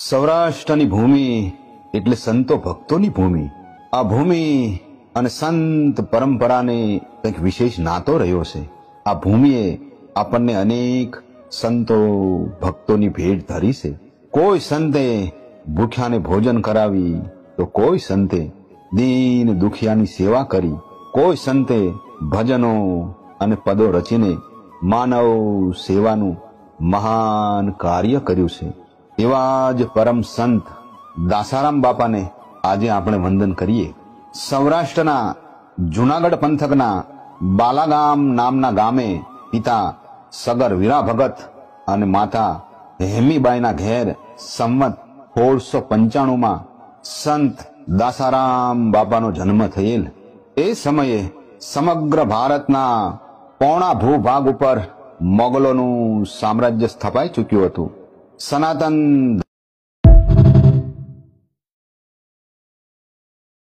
સૌરાષ્ટ્રની ભૂમિ એટલે સંતો ભક્તોની ભૂમિ. આ ભૂમિ અને સંત પરંપરાને કંઈક વિશેષ નાતો રહ્યો છે. આ ભૂમિએ આપણને અનેક સંતો ભક્તોની ભેટ ધરી છે. કોઈ સંતે ભૂખ્યાને ભોજન કરાવી, તો કોઈ સંતે દીન દુખિયાની સેવા કરી, કોઈ સંતે ભજનો અને પદો રચીને માનવ સેવાનું મહાન કાર્ય કર્યું છે. એવા જ પરમ સંત દાસારામ બાપાને આજે આપણે વંદન કરીએ. સૌરાષ્ટ્રના જુનાગઢ પંથકના બાલાગામ નામના ગામે પિતા સગર વીરા ભગત અને માતા હેમીબાઈના ઘેર સંવત 1695 સંત દાસારામ બાપાનો જન્મ થયેલ. એ સમયે સમગ્ર ભારતના પોણા ભૂભાગ ઉપર મોગલોનું સામ્રાજ્ય સ્થપાઈ ચૂક્યું હતું. સનાતન